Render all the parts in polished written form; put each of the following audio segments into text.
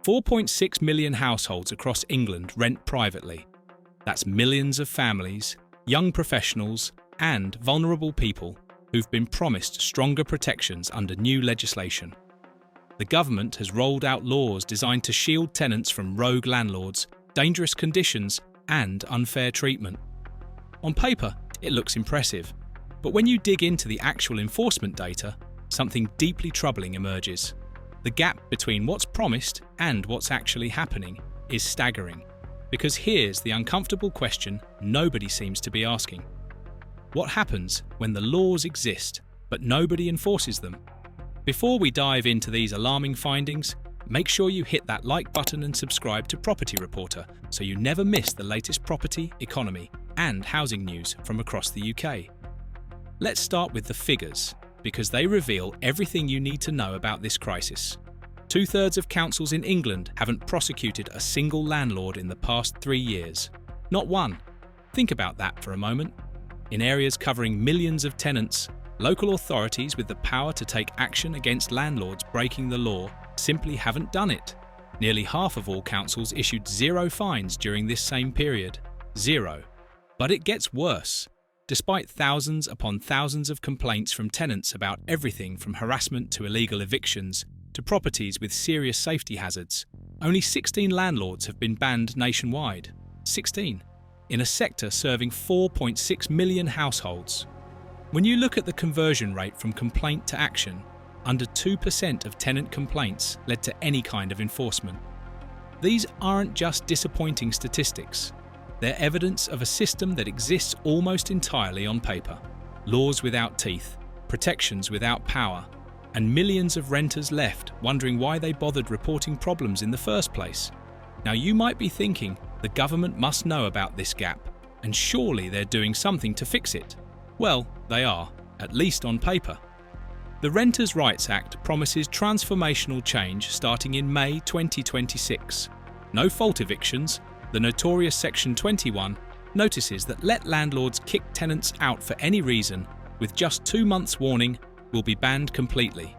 4.6 million households across England rent privately. That's millions of families, young professionals, and vulnerable people who've been promised stronger protections under new legislation. The government has rolled out laws designed to shield tenants from rogue landlords, dangerous conditions, and unfair treatment. On paper, it looks impressive, but when you dig into the actual enforcement data, something deeply troubling emerges. The gap between what's promised and what's actually happening is staggering, because here's the uncomfortable question nobody seems to be asking. What happens when the laws exist, but nobody enforces them? Before we dive into these alarming findings, make sure you hit that like button and subscribe to Property Reporter so you never miss the latest property, economy, and housing news from across the UK. Let's start with the figures, because they reveal everything you need to know about this crisis. 2/3 of councils in England haven't prosecuted a single landlord in the past 3 years. Not one. Think about that for a moment. In areas covering millions of tenants, local authorities with the power to take action against landlords breaking the law simply haven't done it. Nearly half of all councils issued 0 fines during this same period. 0. But it gets worse. Despite thousands upon thousands of complaints from tenants about everything from harassment to illegal evictions to properties with serious safety hazards, only 16 landlords have been banned nationwide. 16. In a sector serving 4.6 million households. When you look at the conversion rate from complaint to action, under 2% of tenant complaints led to any kind of enforcement. These aren't just disappointing statistics. They're evidence of a system that exists almost entirely on paper. Laws without teeth, protections without power, and millions of renters left wondering why they bothered reporting problems in the first place. Now you might be thinking, the government must know about this gap, and surely they're doing something to fix it. Well, they are, at least on paper. The Renters' Rights Act promises transformational change starting in May 2026. No fault evictions, the notorious Section 21, notices that let landlords kick tenants out for any reason, with just 2 months' warning, will be banned completely.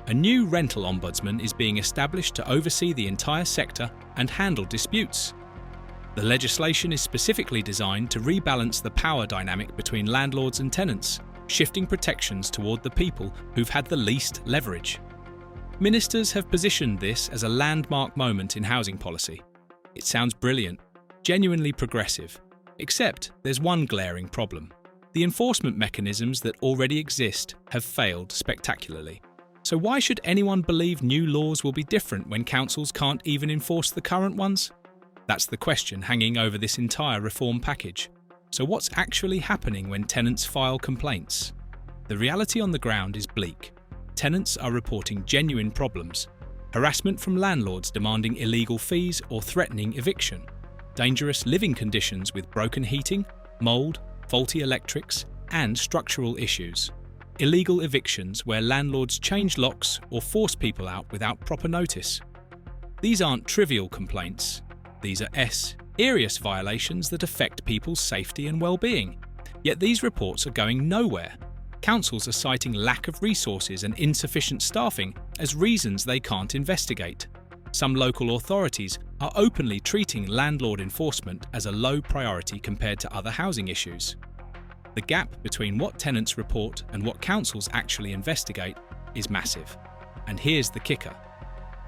A new rental ombudsman is being established to oversee the entire sector and handle disputes. The legislation is specifically designed to rebalance the power dynamic between landlords and tenants, shifting protections toward the people who've had the least leverage. Ministers have positioned this as a landmark moment in housing policy. It sounds brilliant, genuinely progressive, except there's one glaring problem. The enforcement mechanisms that already exist have failed spectacularly. So why should anyone believe new laws will be different when councils can't even enforce the current ones? That's the question hanging over this entire reform package. So what's actually happening when tenants file complaints? The reality on the ground is bleak. Tenants are reporting genuine problems. Harassment from landlords demanding illegal fees or threatening eviction. Dangerous living conditions with broken heating, mould, faulty electrics, and structural issues. Illegal evictions where landlords change locks or force people out without proper notice. These aren't trivial complaints. These are serious violations that affect people's safety and well-being. Yet these reports are going nowhere. Councils are citing lack of resources and insufficient staffing as reasons they can't investigate. Some local authorities are openly treating landlord enforcement as a low priority compared to other housing issues. The gap between what tenants report and what councils actually investigate is massive. And here's the kicker.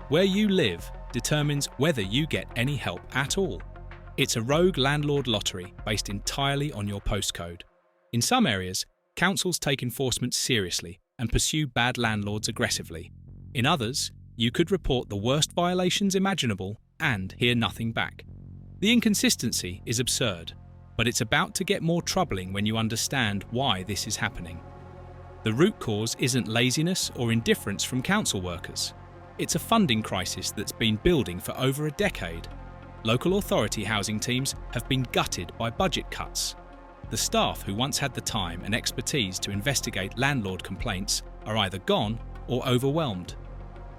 Where you live determines whether you get any help at all. It's a rogue landlord lottery based entirely on your postcode. In some areas, councils take enforcement seriously and pursue bad landlords aggressively. In others, you could report the worst violations imaginable and hear nothing back. The inconsistency is absurd, but it's about to get more troubling when you understand why this is happening. The root cause isn't laziness or indifference from council workers. It's a funding crisis that's been building for over a decade. Local authority housing teams have been gutted by budget cuts. The staff who once had the time and expertise to investigate landlord complaints are either gone or overwhelmed.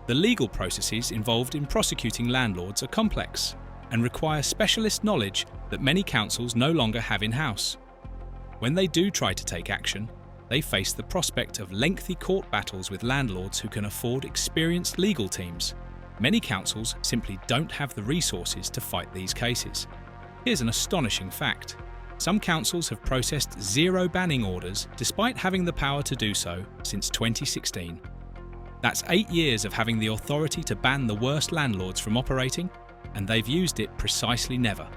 The legal processes involved in prosecuting landlords are complex and require specialist knowledge that many councils no longer have in-house. When they do try to take action, they face the prospect of lengthy court battles with landlords who can afford experienced legal teams. Many councils simply don't have the resources to fight these cases. Here's an astonishing fact. Some councils have processed 0 banning orders despite having the power to do so since 2016. That's 8 years of having the authority to ban the worst landlords from operating, and they've used it precisely never.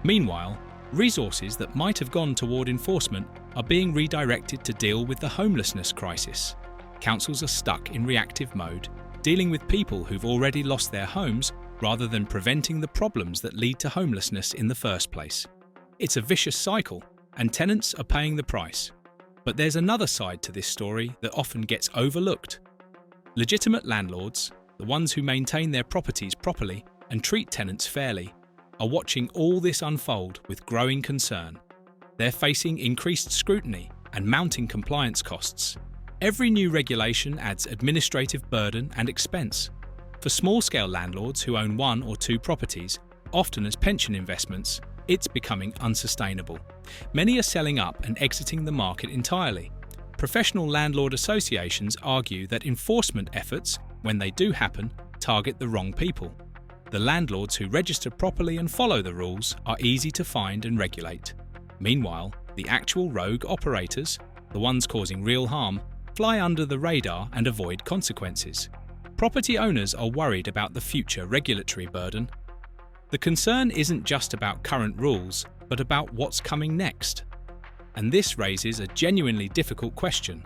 Meanwhile, resources that might have gone toward enforcement are being redirected to deal with the homelessness crisis. Councils are stuck in reactive mode, dealing with people who've already lost their homes rather than preventing the problems that lead to homelessness in the first place. It's a vicious cycle, and tenants are paying the price. But there's another side to this story that often gets overlooked. Legitimate landlords, the ones who maintain their properties properly and treat tenants fairly, are watching all this unfold with growing concern. They're facing increased scrutiny and mounting compliance costs. Every new regulation adds administrative burden and expense. For small-scale landlords who own 1 or 2 properties, often as pension investments, it's becoming unsustainable. Many are selling up and exiting the market entirely. Professional landlord associations argue that enforcement efforts, when they do happen, target the wrong people. The landlords who register properly and follow the rules are easy to find and regulate. Meanwhile, the actual rogue operators, the ones causing real harm, fly under the radar and avoid consequences. Property owners are worried about the future regulatory burden. The concern isn't just about current rules, but about what's coming next. And this raises a genuinely difficult question.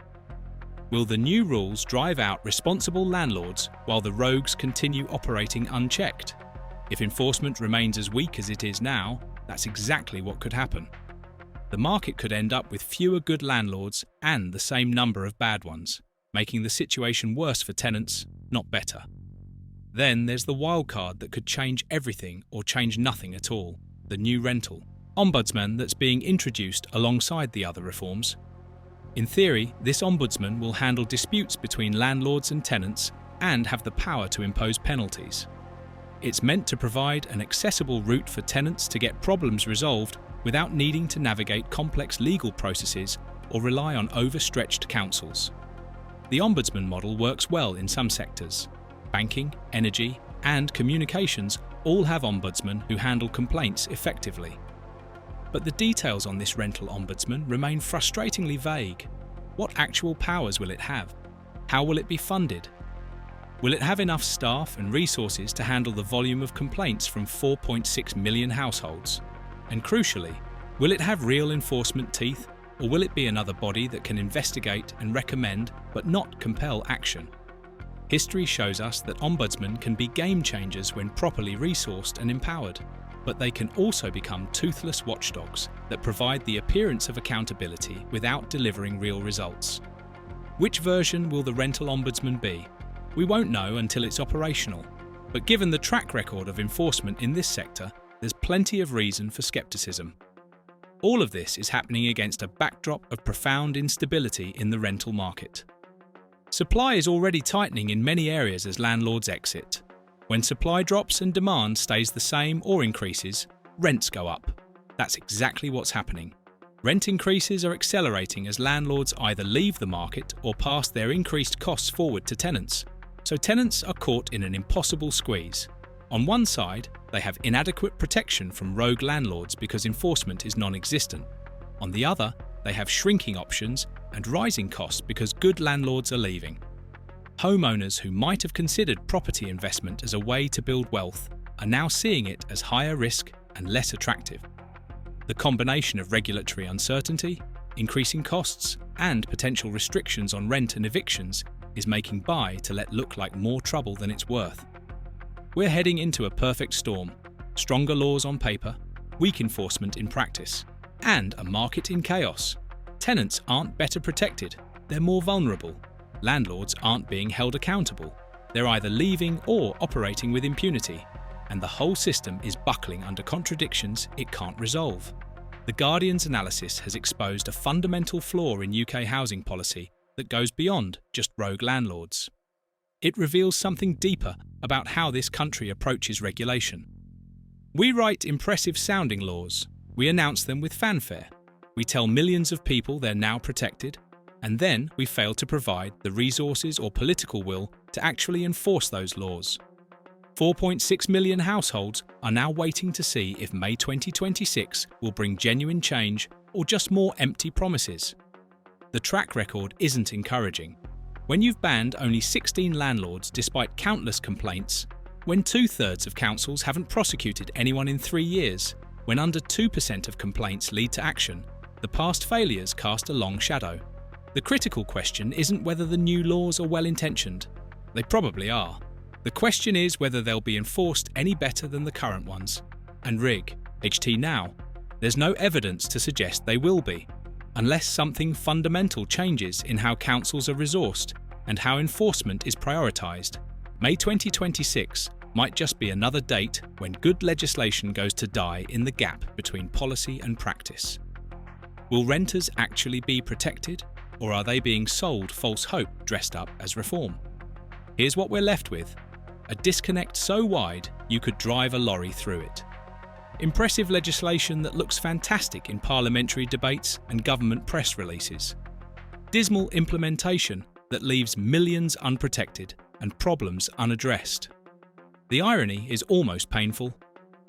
Will the new rules drive out responsible landlords while the rogues continue operating unchecked? If enforcement remains as weak as it is now, that's exactly what could happen. The market could end up with fewer good landlords and the same number of bad ones, making the situation worse for tenants, not better. Then there's the wild card that could change everything or change nothing at all, the new rental ombudsman that's being introduced alongside the other reforms. In theory, this ombudsman will handle disputes between landlords and tenants and have the power to impose penalties. It's meant to provide an accessible route for tenants to get problems resolved without needing to navigate complex legal processes or rely on overstretched councils. The ombudsman model works well in some sectors. Banking, energy, and communications all have ombudsmen who handle complaints effectively. But the details on this rental ombudsman remain frustratingly vague. What actual powers will it have? How will it be funded? Will it have enough staff and resources to handle the volume of complaints from 4.6 million households? And crucially, will it have real enforcement teeth, or will it be another body that can investigate and recommend but not compel action? History shows us that ombudsmen can be game changers when properly resourced and empowered, but they can also become toothless watchdogs that provide the appearance of accountability without delivering real results. Which version will the rental ombudsman be? We won't know until it's operational, but given the track record of enforcement in this sector, there's plenty of reason for skepticism. All of this is happening against a backdrop of profound instability in the rental market. Supply is already tightening in many areas as landlords exit. When supply drops and demand stays the same or increases, rents go up. That's exactly what's happening. Rent increases are accelerating as landlords either leave the market or pass their increased costs forward to tenants. So tenants are caught in an impossible squeeze. On one side, they have inadequate protection from rogue landlords because enforcement is non-existent. On the other, they have shrinking options and rising costs because good landlords are leaving. Homeowners who might have considered property investment as a way to build wealth are now seeing it as higher risk and less attractive. The combination of regulatory uncertainty, increasing costs, and potential restrictions on rent and evictions is making buy to let look like more trouble than it's worth. We're heading into a perfect storm: stronger laws on paper, weak enforcement in practice, and a market in chaos. Tenants aren't better protected, they're more vulnerable. Landlords aren't being held accountable. They're either leaving or operating with impunity, and the whole system is buckling under contradictions it can't resolve. The Guardian's analysis has exposed a fundamental flaw in UK housing policy that goes beyond just rogue landlords. It reveals something deeper about how this country approaches regulation. We write impressive-sounding laws. We announce them with fanfare. We tell millions of people they're now protected, and then we fail to provide the resources or political will to actually enforce those laws. 4.6 million households are now waiting to see if May 2026 will bring genuine change or just more empty promises. The track record isn't encouraging. When you've banned only 16 landlords despite countless complaints, when 2/3 of councils haven't prosecuted anyone in 3 years, when under 2% of complaints lead to action, the past failures cast a long shadow. The critical question isn't whether the new laws are well-intentioned. They probably are. The question is whether they'll be enforced any better than the current ones. And now, there's no evidence to suggest they will be, unless something fundamental changes in how councils are resourced and how enforcement is prioritised. May 2026 might just be another date when good legislation goes to die in the gap between policy and practice. Will renters actually be protected, or are they being sold false hope dressed up as reform? Here's what we're left with: a disconnect so wide you could drive a lorry through it. Impressive legislation that looks fantastic in parliamentary debates and government press releases. Dismal implementation that leaves millions unprotected and problems unaddressed. The irony is almost painful.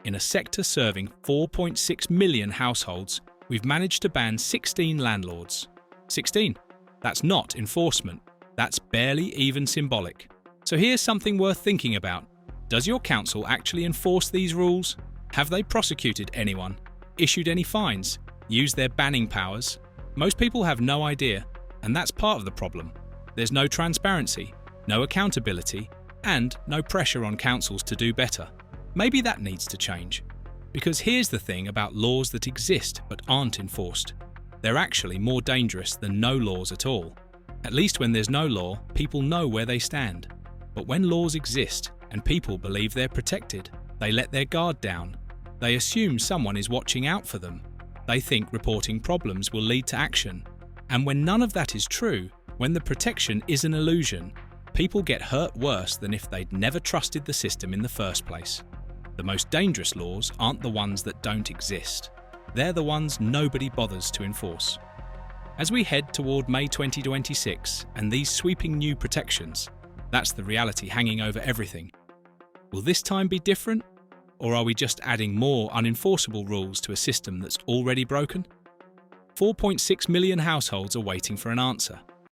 In a sector serving 4.6 million households, we've managed to ban 16 landlords. 16. That's not enforcement. That's barely even symbolic. So here's something worth thinking about. Does your council actually enforce these rules? Have they prosecuted anyone? Issued any fines? Used their banning powers? Most people have no idea, and that's part of the problem. There's no transparency, no accountability, and no pressure on councils to do better. Maybe that needs to change. Because here's the thing about laws that exist but aren't enforced. They're actually more dangerous than no laws at all. At least when there's no law, people know where they stand. But when laws exist and people believe they're protected, they let their guard down. They assume someone is watching out for them. They think reporting problems will lead to action. And when none of that is true, when the protection is an illusion, people get hurt worse than if they'd never trusted the system in the first place. The most dangerous laws aren't the ones that don't exist. They're the ones nobody bothers to enforce. As we head toward May 2026 and these sweeping new protections, that's the reality hanging over everything. Will this time be different? Or are we just adding more unenforceable rules to a system that's already broken? 4.6 million households are waiting for an answer.